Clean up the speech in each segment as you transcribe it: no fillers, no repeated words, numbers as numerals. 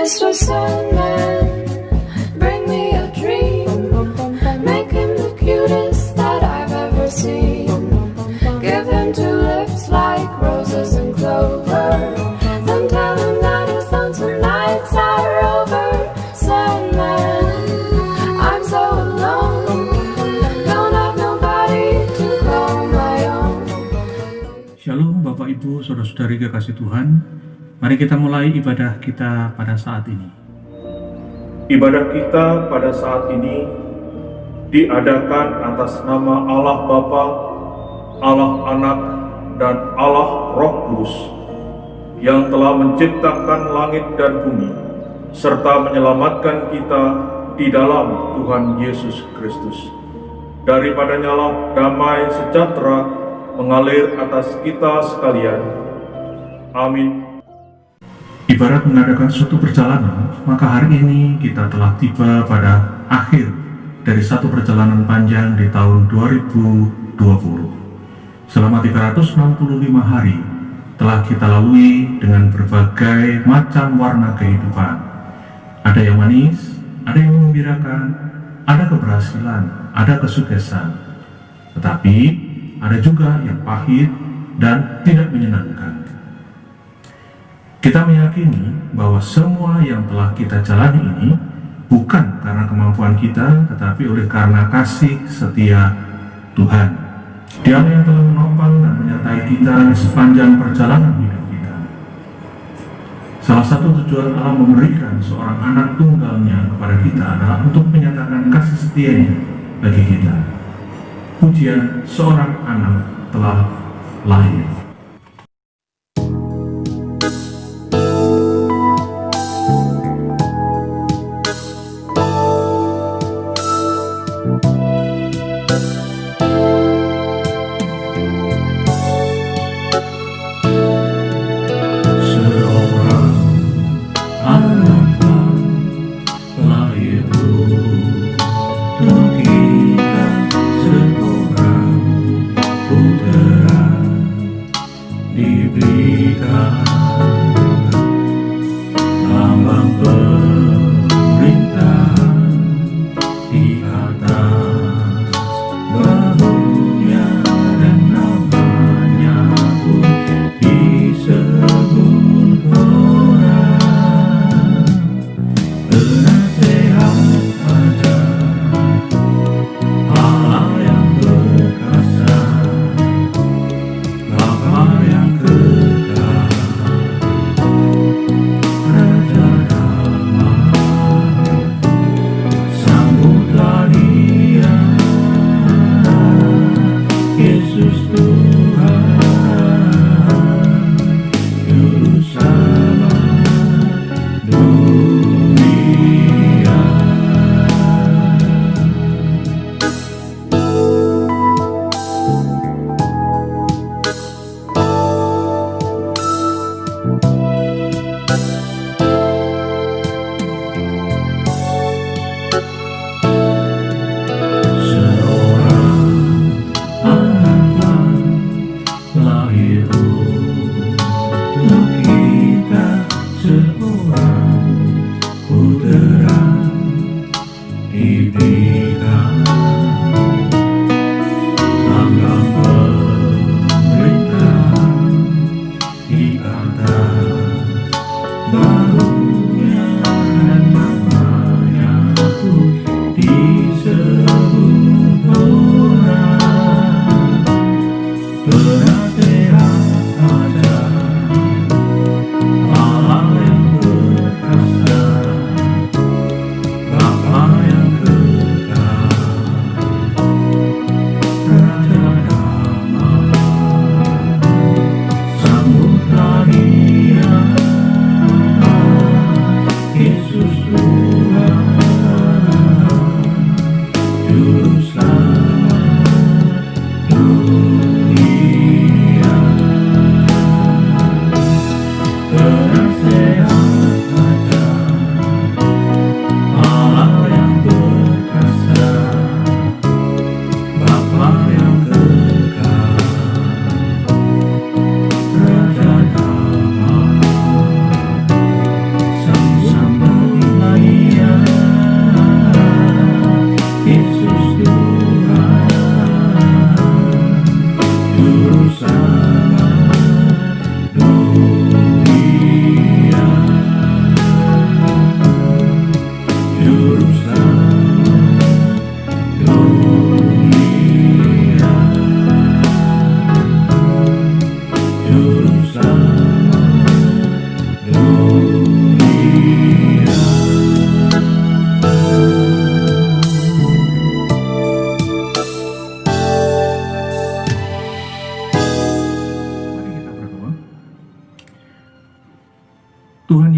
Mr. Sandman, bring me a dream. Make him the cutest that I've ever seen. Give him two lips like roses and clover. Then tell him that his lonesome nights are over. Sandman, I'm so alone. Don't have nobody to call my own. Shalom Bapak Ibu, Saudara-saudari kekasih Tuhan. Mari kita mulai ibadah kita pada saat ini. Ibadah kita pada saat ini diadakan atas nama Allah Bapa, Allah Anak, dan Allah Roh Kudus yang telah menciptakan langit dan bumi serta menyelamatkan kita di dalam Tuhan Yesus Kristus. Daripadanya lah damai sejahtera mengalir atas kita sekalian. Amin. Ibarat mengadakan suatu perjalanan, maka hari ini kita telah tiba pada akhir dari satu perjalanan panjang di tahun 2020. Selama 365 hari telah kita lalui dengan berbagai macam warna kehidupan. Ada yang manis, ada yang menggembirakan, ada keberhasilan, ada kesuksesan. Tetapi ada juga yang pahit dan tidak menyenangkan. Kita meyakini bahwa semua yang telah kita jalani ini bukan karena kemampuan kita, tetapi oleh karena kasih setia Tuhan. Dialah yang telah menopang dan menyertai kita sepanjang perjalanan hidup kita. Salah satu tujuan Allah memberikan seorang anak tunggalnya kepada kita adalah untuk menyatakan kasih setianya bagi kita. Pujian, seorang anak telah lahir.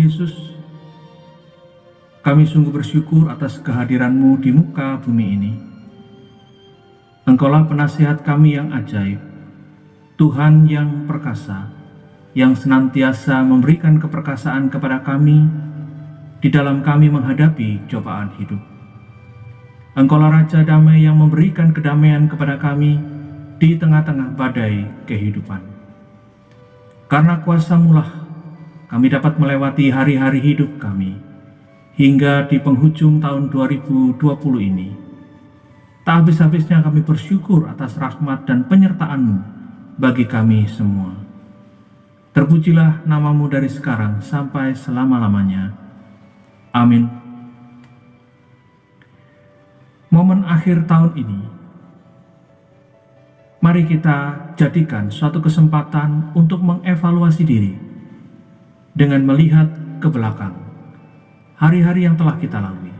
Yesus, kami sungguh bersyukur atas kehadiran-Mu di muka bumi ini. Engkaulah penasihat kami yang ajaib, Tuhan yang perkasa, yang senantiasa memberikan keperkasaan kepada kami di dalam kami menghadapi cobaan hidup. Engkaulah Raja Damai yang memberikan kedamaian kepada kami di tengah-tengah badai kehidupan. Karena kuasa-Mu lah kami dapat melewati hari-hari hidup kami hingga di penghujung tahun 2020 ini. Tak habis-habisnya kami bersyukur atas rahmat dan penyertaan-Mu bagi kami semua. Terpujilah nama-Mu dari sekarang sampai selama-lamanya. Amin. Momen akhir tahun ini, mari kita jadikan suatu kesempatan untuk mengevaluasi diri dengan melihat ke belakang hari-hari yang telah kita lalui.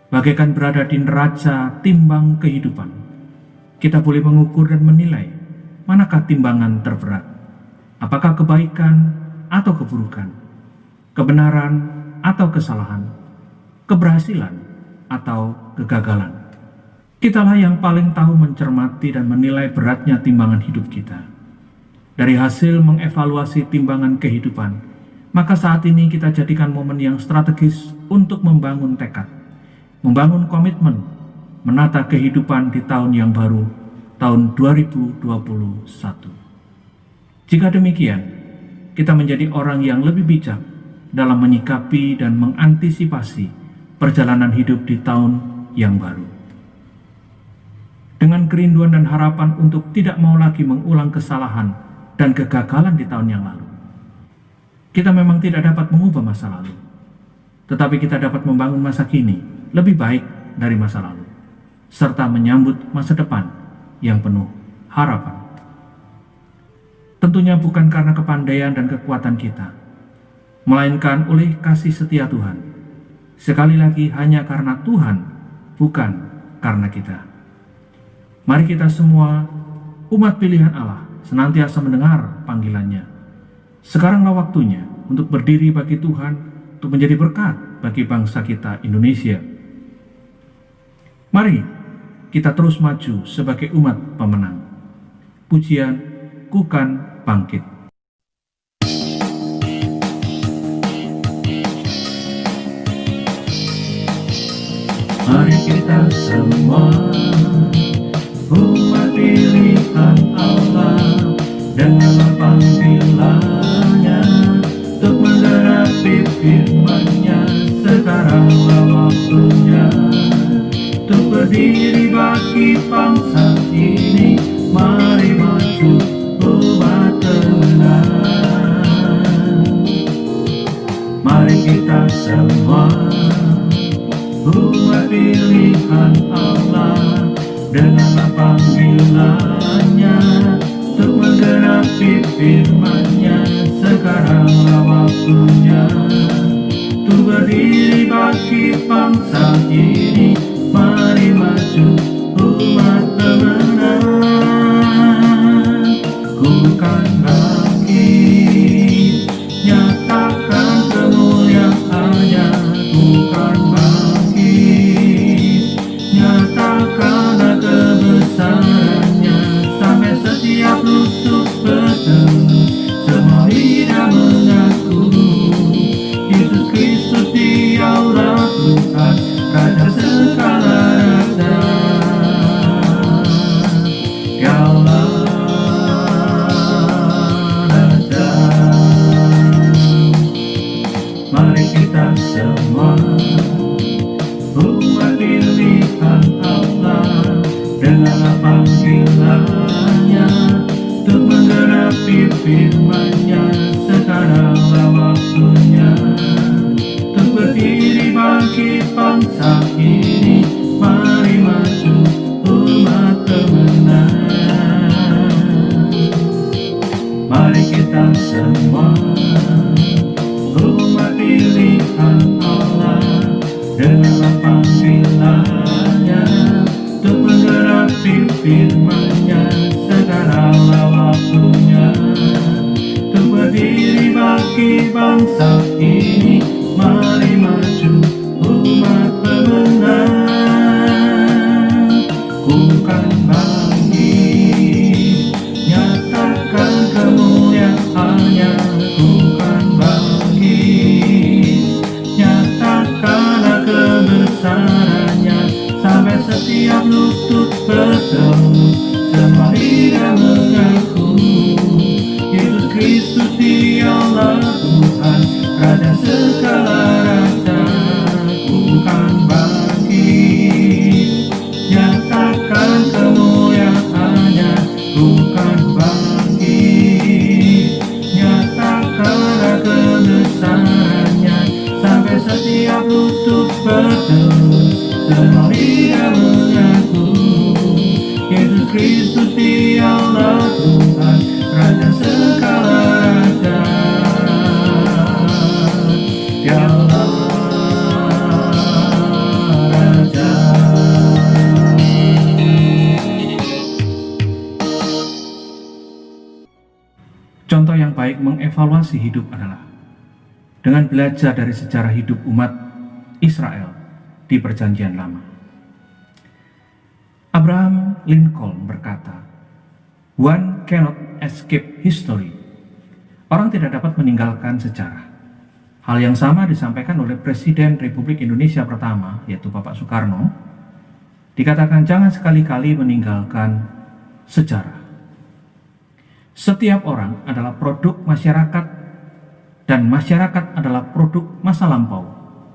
Bagaikan berada di neraca timbang kehidupan, kita boleh mengukur dan menilai manakah timbangan terberat. Apakah kebaikan atau keburukan, kebenaran atau kesalahan, keberhasilan atau kegagalan. Kitalah yang paling tahu mencermati dan menilai beratnya timbangan hidup kita. Dari hasil mengevaluasi timbangan kehidupan, maka saat ini kita jadikan momen yang strategis untuk membangun tekad, membangun komitmen, menata kehidupan di tahun yang baru, tahun 2021. Jika demikian, kita menjadi orang yang lebih bijak dalam menyikapi dan mengantisipasi perjalanan hidup di tahun yang baru. Dengan kerinduan dan harapan untuk tidak mau lagi mengulang kesalahan dan kegagalan di tahun yang lalu. Kita memang tidak dapat mengubah masa lalu, tetapi kita dapat membangun masa kini lebih baik dari masa lalu, serta menyambut masa depan yang penuh harapan. Tentunya bukan karena kepandaian dan kekuatan kita, melainkan oleh kasih setia Tuhan. Sekali lagi, hanya karena Tuhan, bukan karena kita. Mari kita semua, umat pilihan Allah, senantiasa mendengar panggilannya. Sekaranglah waktunya untuk berdiri bagi Tuhan, untuk menjadi berkat bagi bangsa kita Indonesia. Mari kita terus maju sebagai umat pemenang. Pujian, Kukan Bangkit. Mari kita semua, umat pilihan Allah, dengarlah panggilannya untuk menggenapi firman-Nya. Sekaranglah waktunya untuk berdiri bagi bangsa ini. Mari maju umat pemenang. Mari kita semua, umat pilihan Allah, dengarlah panggilannya untuk menggenapi firman-Nya. Sekaranglah waktunya untuk berdiri bagi bangsa ini. Mari maju umat pemenang. Kukan bangkit, nyatakan kemuliaan-Nya. Kukan bangkit, nyatakanlah kebesaran-Nya. Sampai setiap lutut bertelut, semua lidah mengaku Yesus Kristus Diaulah Tuhan, Raja segala raja. Diaulah Raja. Mari kita semua, umat pilihan Allah, dengarlah panggilannya untuk menggenapi firman-Nya. Sekaranglah waktunya untuk berdiri bagi bangsa ini. Mari maju umat pemenang. Mari kita semua, umat pilihan Allah, dengarlah panggilannya untuk menggenapi firman-Nya. Sekaranglah waktunya untuk berdiri bagi bangsa ini. semua lidah mengaku Yesus Kristus Dialah Tuhan, Raja segala raja. Bukan bangkit, nyatakan kemuliaannya. Bukan bangkit, nyatakan kebesarannya. Sampai setiap lutut bertelut, semua lidah mengaku Yesus Kristus Dialah Tuhan, Raja segala raja. Dialah Raja. Contoh yang baik mengevaluasi hidup adalah dengan belajar dari sejarah hidup umat Israel di Perjanjian Lama. Abraham Lincoln berkata, "One cannot escape history." Orang tidak dapat meninggalkan sejarah. Hal yang sama disampaikan oleh Presiden Republik Indonesia pertama, yaitu Bapak Soekarno. Dikatakan jangan sekali-kali meninggalkan sejarah. Setiap orang adalah produk masyarakat, dan masyarakat adalah produk masa lampau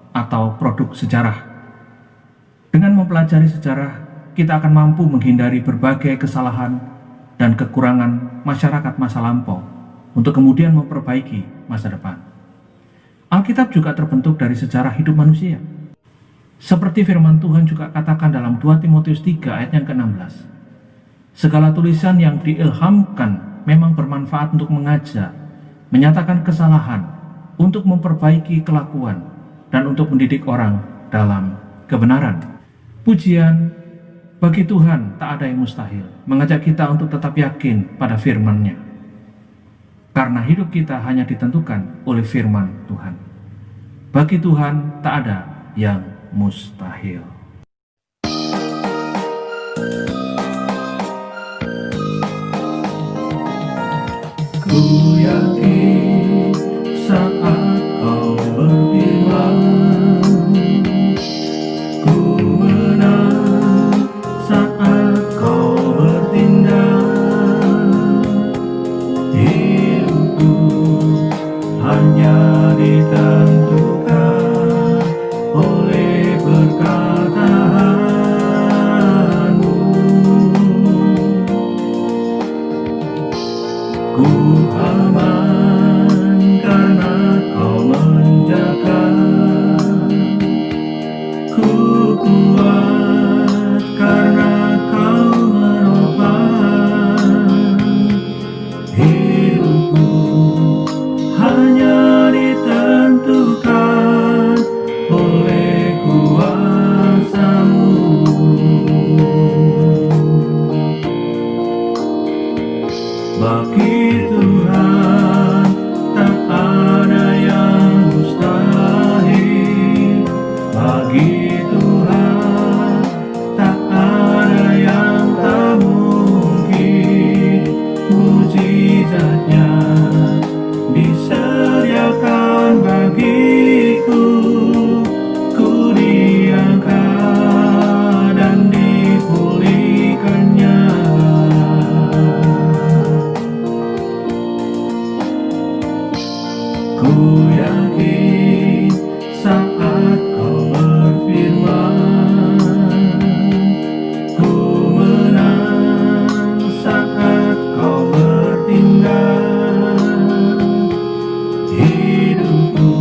atau produk sejarah. Dengan mempelajari sejarah, kita akan mampu menghindari berbagai kesalahan dan kekurangan masyarakat masa lampau untuk kemudian memperbaiki masa depan. Alkitab juga terbentuk dari sejarah hidup manusia. Seperti firman Tuhan juga katakan dalam 2 Timotius 3 ayat yang ke-16. Segala tulisan yang diilhamkan memang bermanfaat untuk mengajar, menyatakan kesalahan, untuk memperbaiki kelakuan, dan untuk mendidik orang dalam kebenaran. Pujian bagi Tuhan, tak ada yang mustahil, mengajak kita untuk tetap yakin pada firman-Nya. Karena hidup kita hanya ditentukan oleh firman Tuhan. Bagi Tuhan tak ada yang mustahil. Ku yakin saat Kau berfirman, ku menang saat Kau bertindak. Hidupku hanya ditentukan oleh perkataan-Mu. Ku aman karena Kau menjaga. Ku kuat karena Kau menopang. Hidupku hanya ditentukan oleh kuasa-Mu. Bagi Tuhan tak ada yang mustahil. Bagi Tuhan tak ada yang tak mungkin. Mujizat-Nya disediakan bagiku. Ku diangkat dan dipulihkan-Nya. Ku yakin saat Kau berfirman, ku menang saat Kau bertindak. Hidupku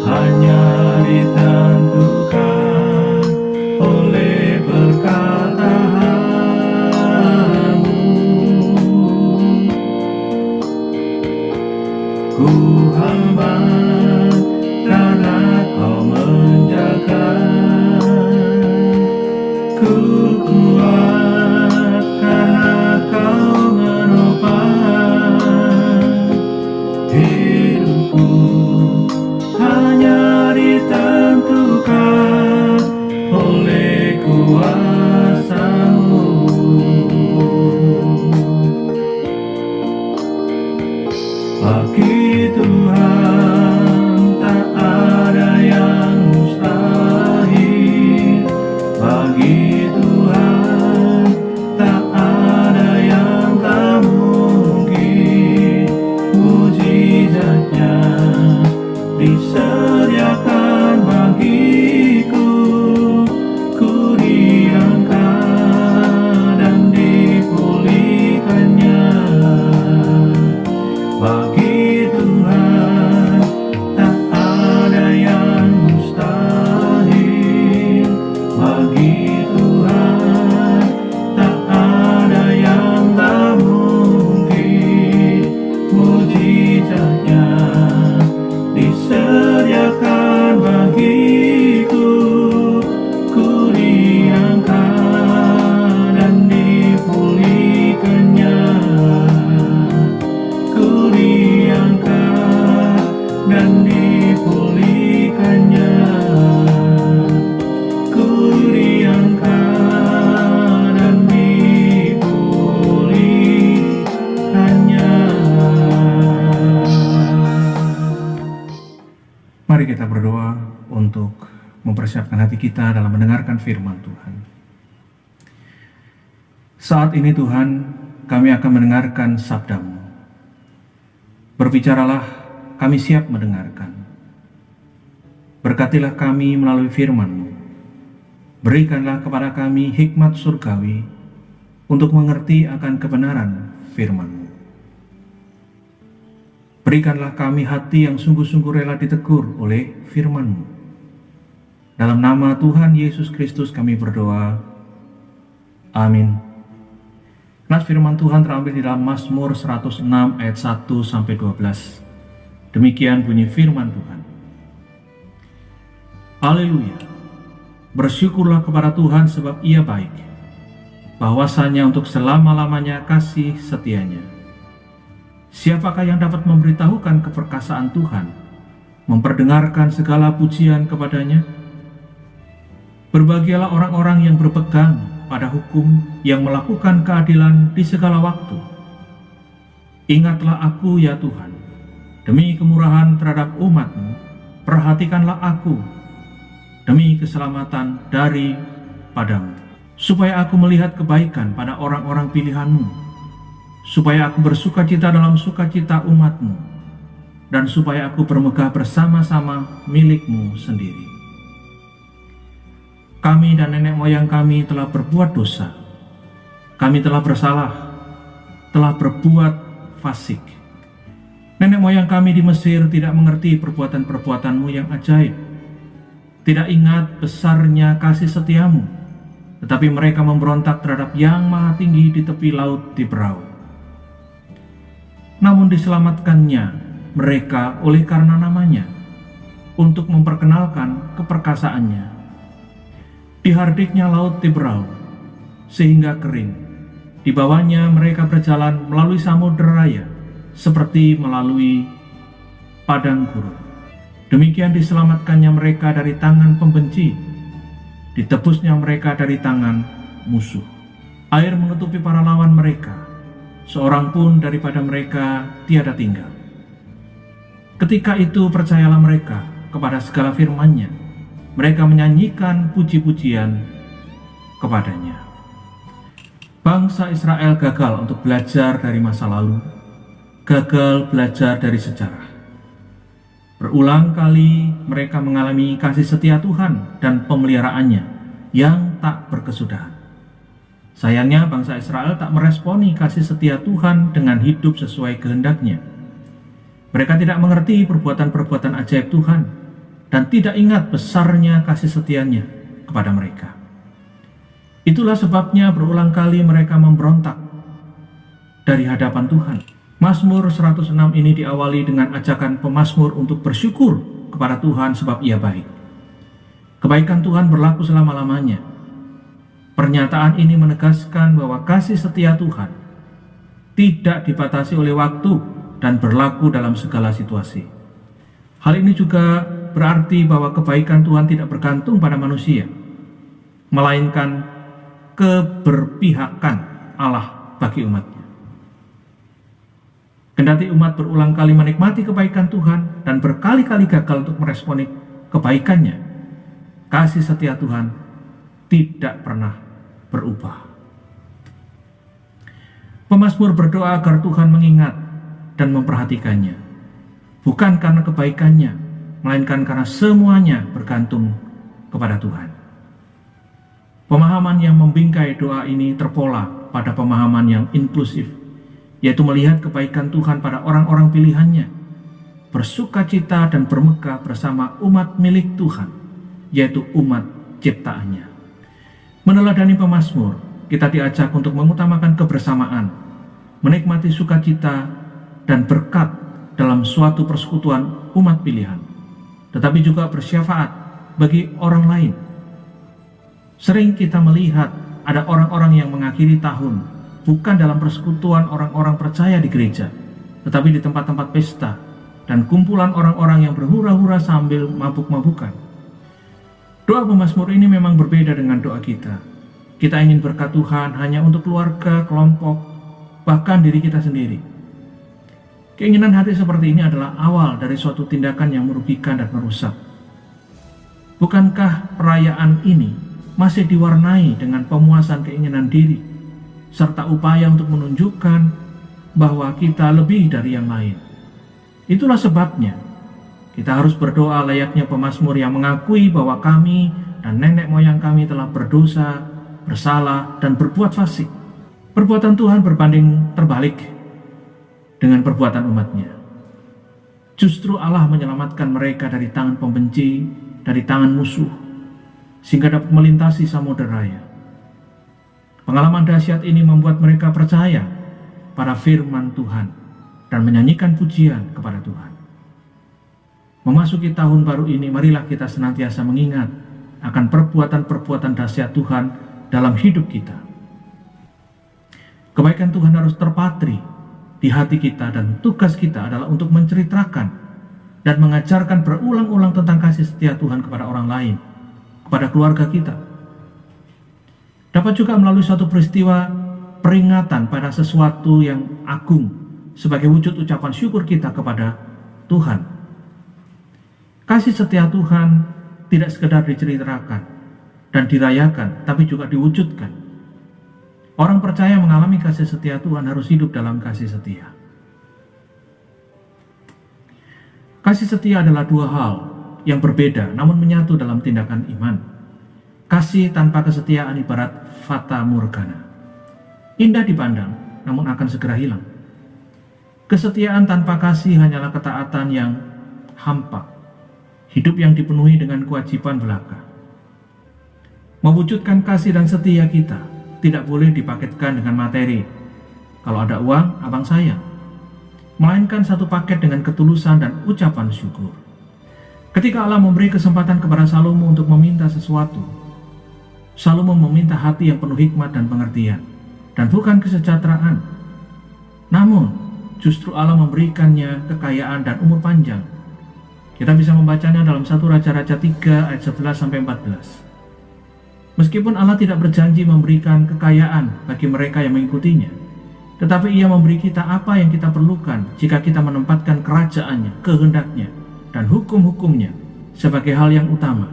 hanya ditentukan oleh perkataan-Mu. Ku aman karena Kau menjaga. Ku kuat karena Kau menopang. Hidupku hanya ditentukan oleh kuasa-Mu. Bagi Tuhan untuk mempersiapkan hati kita dalam mendengarkan firman Tuhan. Saat ini Tuhan, kami akan mendengarkan sabda-Mu. Berbicaralah, kami siap mendengarkan. Berkatilah kami melalui firman-Mu. Berikanlah kepada kami hikmat surgawi untuk mengerti akan kebenaran firman-Mu. Berikanlah kami hati yang sungguh-sungguh rela ditegur oleh firman-Mu. Dalam nama Tuhan Yesus Kristus kami berdoa. Amin. Nas firman Tuhan terambil di dalam Mazmur 106 ayat 1-12. Demikian bunyi firman Tuhan. Haleluya. Bersyukurlah kepada Tuhan sebab Ia baik, bahwasanya untuk selama-lamanya kasih setianya. Siapakah yang dapat memberitahukan keperkasaan Tuhan, memperdengarkan segala pujian kepadanya? Berbahagialah orang-orang yang berpegang pada hukum, yang melakukan keadilan di segala waktu. Ingatlah aku ya Tuhan, demi kemurahan terhadap umat-Mu, perhatikanlah aku, demi keselamatan daripadamu, supaya aku melihat kebaikan pada orang-orang pilihan-Mu, supaya aku bersukacita dalam sukacita umat-Mu, dan supaya aku bermegah bersama-sama milik-Mu sendiri. Kami dan nenek moyang kami telah berbuat dosa. Kami telah bersalah, telah berbuat fasik. Nenek moyang kami di Mesir tidak mengerti perbuatan-perbuatan-Mu yang ajaib, tidak ingat besarnya kasih setia-Mu, tetapi mereka memberontak terhadap Yang Maha Tinggi di tepi laut Tiberau. Namun diselamatkannya mereka oleh karena namanya, untuk memperkenalkan keperkasaannya. Dihardiknya laut Tiberau sehingga kering. Di bawahnya mereka berjalan melalui samudera raya seperti melalui padang gurun. Demikian diselamatkannya mereka dari tangan pembenci, ditebusnya mereka dari tangan musuh. Air menutupi para lawan mereka, seorang pun daripada mereka tiada tinggal. Ketika itu percayalah mereka kepada segala firman-Nya. Mereka menyanyikan puji-pujian kepadanya. Bangsa Israel gagal untuk belajar dari masa lalu, gagal belajar dari sejarah. Berulang kali mereka mengalami kasih setia Tuhan dan pemeliharaannya yang tak berkesudahan. Sayangnya bangsa Israel tak meresponi kasih setia Tuhan dengan hidup sesuai kehendak-Nya. Mereka tidak mengerti perbuatan-perbuatan ajaib Tuhan dan tidak ingat besarnya kasih setia-Nya kepada mereka. Itulah sebabnya berulang kali mereka memberontak dari hadapan Tuhan. Mazmur 106 ini diawali dengan ajakan pemazmur untuk bersyukur kepada Tuhan sebab Ia baik. Kebaikan Tuhan berlaku selama-lamanya. Pernyataan ini menegaskan bahwa kasih setia Tuhan tidak dibatasi oleh waktu dan berlaku dalam segala situasi. Hal ini juga berarti bahwa kebaikan Tuhan tidak bergantung pada manusia, melainkan keberpihakan Allah bagi umat-Nya. Kendati umat berulang kali menikmati kebaikan Tuhan dan berkali-kali gagal untuk meresponi kebaikan-Nya, kasih setia Tuhan tidak pernah berubah. Pemazmur berdoa agar Tuhan mengingat dan memperhatikannya, bukan karena kebaikan-Nya, melainkan karena semuanya bergantung kepada Tuhan. Pemahaman yang membingkai doa ini terpola pada pemahaman yang inklusif, yaitu melihat kebaikan Tuhan pada orang-orang pilihan-Nya, bersukacita dan bermegah bersama umat milik Tuhan, yaitu umat ciptaan-Nya. Meneladani pemazmur, kita diajak untuk mengutamakan kebersamaan, menikmati sukacita dan berkat dalam suatu persekutuan umat pilihan, tetapi juga bersyafaat bagi orang lain. Sering kita melihat ada orang-orang yang mengakhiri tahun bukan dalam persekutuan orang-orang percaya di gereja, tetapi di tempat-tempat pesta dan kumpulan orang-orang yang berhura-hura sambil mabuk-mabukan. Doa pemazmur ini memang berbeda dengan doa kita. Kita ingin berkat Tuhan hanya untuk keluarga, kelompok, bahkan diri kita sendiri. Keinginan hati seperti ini adalah awal dari suatu tindakan yang merugikan dan merusak. Bukankah perayaan ini masih diwarnai dengan pemuasan keinginan diri, serta upaya untuk menunjukkan bahwa kita lebih dari yang lain? Itulah sebabnya kita harus berdoa layaknya pemazmur yang mengakui bahwa kami dan nenek moyang kami telah berdosa, bersalah, dan berbuat fasik. Perbuatan Tuhan berbanding terbalik dengan perbuatan umatnya. Justru Allah menyelamatkan mereka dari tangan pembenci, dari tangan musuh, sehingga dapat melintasi samudera raya. Pengalaman dahsyat ini membuat mereka percaya pada firman Tuhan dan menyanyikan pujian kepada Tuhan. Memasuki tahun baru ini, marilah kita senantiasa mengingat akan perbuatan-perbuatan dahsyat Tuhan dalam hidup kita. Kebaikan Tuhan harus terpatri di hati kita, dan tugas kita adalah untuk menceritakan dan mengajarkan berulang-ulang tentang kasih setia Tuhan kepada orang lain, kepada keluarga kita. Dapat juga melalui suatu peristiwa peringatan pada sesuatu yang agung sebagai wujud ucapan syukur kita kepada Tuhan. Kasih setia Tuhan tidak sekedar diceritakan dan dirayakan, tapi juga diwujudkan. Orang percaya mengalami kasih setia Tuhan harus hidup dalam kasih setia. Kasih setia adalah dua hal yang berbeda namun menyatu dalam tindakan iman. Kasih tanpa kesetiaan ibarat fata morgana. Indah dipandang namun akan segera hilang. Kesetiaan tanpa kasih hanyalah ketaatan yang hampa, hidup yang dipenuhi dengan kewajiban belaka. Mewujudkan kasih dan setia kita tidak boleh dipaketkan dengan materi. Kalau ada uang, abang sayang. Melainkan satu paket dengan ketulusan dan ucapan syukur. Ketika Allah memberi kesempatan kepada Salomo untuk meminta sesuatu, Salomo meminta hati yang penuh hikmat dan pengertian, dan bukan kesejahteraan. Namun, justru Allah memberikannya kekayaan dan umur panjang. Kita bisa membacanya dalam 1 Raja-Raja 3 ayat 11-14. Meskipun Allah tidak berjanji memberikan kekayaan bagi mereka yang mengikutinya, tetapi Ia memberi kita apa yang kita perlukan jika kita menempatkan kerajaannya, kehendaknya, dan hukum-hukumnya sebagai hal yang utama.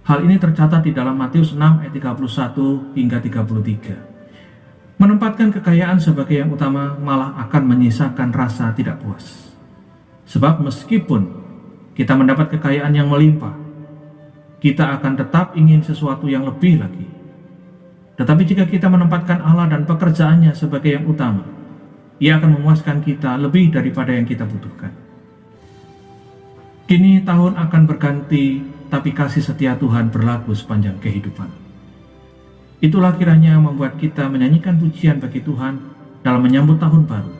Hal ini tercatat di dalam Matius 6 ayat 31 hingga 33. Menempatkan kekayaan sebagai yang utama malah akan menyisakan rasa tidak puas. Sebab meskipun kita mendapat kekayaan yang melimpah, kita akan tetap ingin sesuatu yang lebih lagi. Tetapi jika kita menempatkan Allah dan pekerjaannya sebagai yang utama, Ia akan memuaskan kita lebih daripada yang kita butuhkan. Kini tahun akan berganti, tapi kasih setia Tuhan berlaku sepanjang kehidupan. Itulah kiranya membuat kita menyanyikan pujian bagi Tuhan dalam menyambut tahun baru.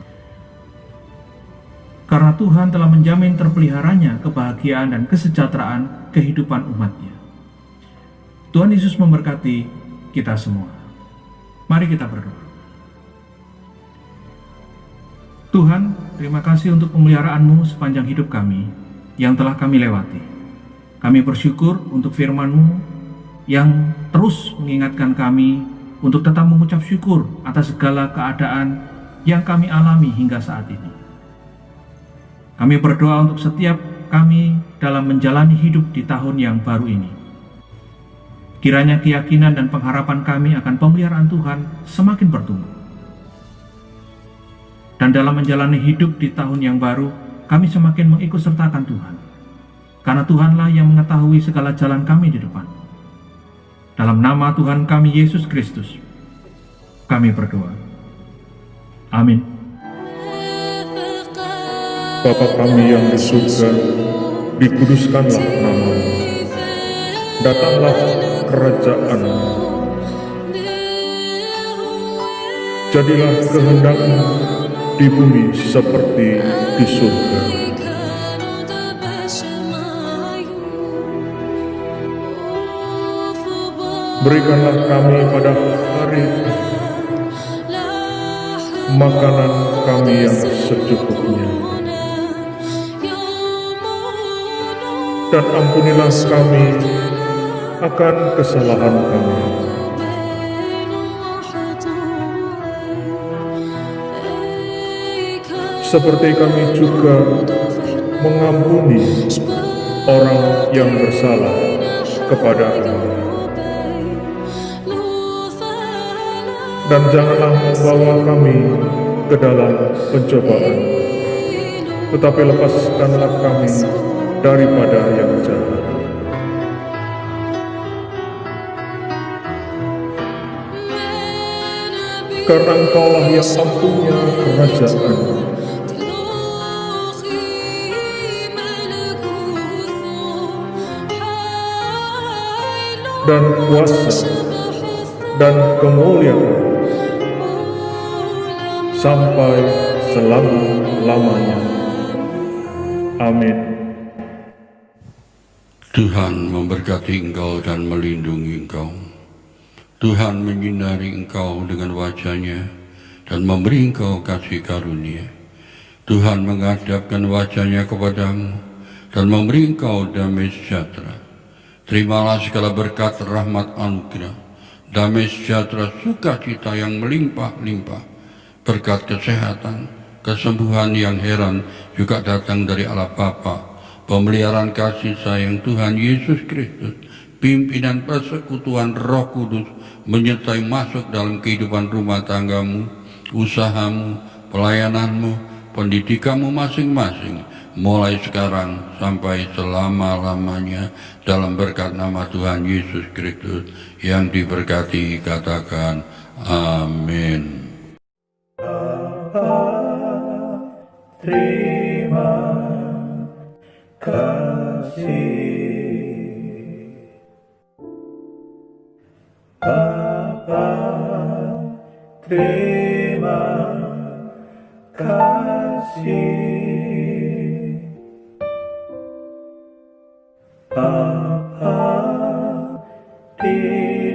Karena Tuhan telah menjamin terpeliharanya kebahagiaan dan kesejahteraan kehidupan umatnya. Tuhan Yesus memberkati kita semua. Mari kita berdoa. Tuhan, terima kasih untuk pemeliharaan-Mu sepanjang hidup kami yang telah kami lewati. Kami bersyukur untuk firman-Mu yang terus mengingatkan kami untuk tetap mengucap syukur atas segala keadaan yang kami alami hingga saat ini. Kami berdoa untuk setiap kami dalam menjalani hidup di tahun yang baru ini. Kiranya keyakinan dan pengharapan kami akan pemeliharaan Tuhan semakin bertumbuh. Dan dalam menjalani hidup di tahun yang baru, kami semakin mengikutsertakan Tuhan. Karena Tuhanlah yang mengetahui segala jalan kami di depan. Dalam nama Tuhan kami Yesus Kristus, kami berdoa. Amin. Bapa kami yang di surga, dikuduskanlah nama-Mu. Datanglah kerajaan-Mu. Jadilah kehendak-Mu di bumi seperti di surga. Berikanlah kami pada hari ini makanan kami yang secukupnya, dan ampunilah kami akan kesalahan kami, seperti kami juga mengampuni orang yang bersalah kepadamu. Dan janganlah membawa kami ke dalam pencobaan, tetapi lepaskanlah kami daripada yang jahat. Karena Engkaulah yang mempunyai kerajaan, dan kuasa, dan kemuliaan, sampai selama-lamanya. Amin. Tuhan memberkati engkau dan melindungi engkau. Tuhan menyinari engkau dengan wajah-Nya dan memberi engkau kasih karunia. Tuhan menghadapkan wajah-Nya kepadamu dan memberi engkau damai sejahtera. Terimalah segala berkat rahmat anugerah, damai sejahtera, sukacita yang melimpah-limpah, berkat kesehatan, kesembuhan yang heran juga datang dari Allah Bapa, pemeliharaan kasih sayang Tuhan Yesus Kristus, pimpinan persekutuan Roh Kudus menyertai masuk dalam kehidupan rumah tanggamu, usahamu, pelayananmu, pendidikanmu masing-masing, mulai sekarang sampai selama-lamanya, dalam berkat nama Tuhan Yesus Kristus yang diberkati. Katakan amin. Terima kasih Bapa, terima kasih Bapa, di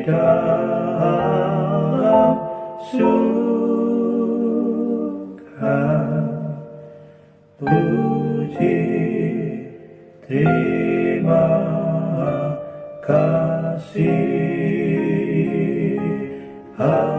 dalam surga, puji, terima kasih. Amin.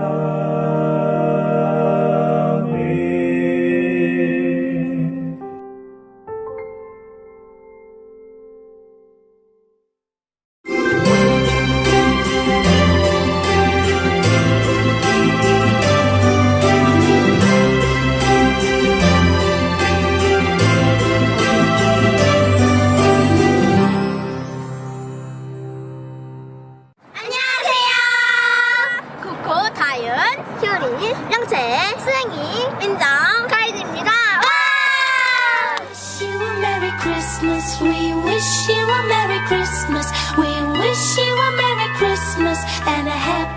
효린, 영채, 수행이, 민정, 가인입니다. 와! Wish you a Merry Christmas. We wish you a Merry Christmas. We wish you a Merry Christmas and a happy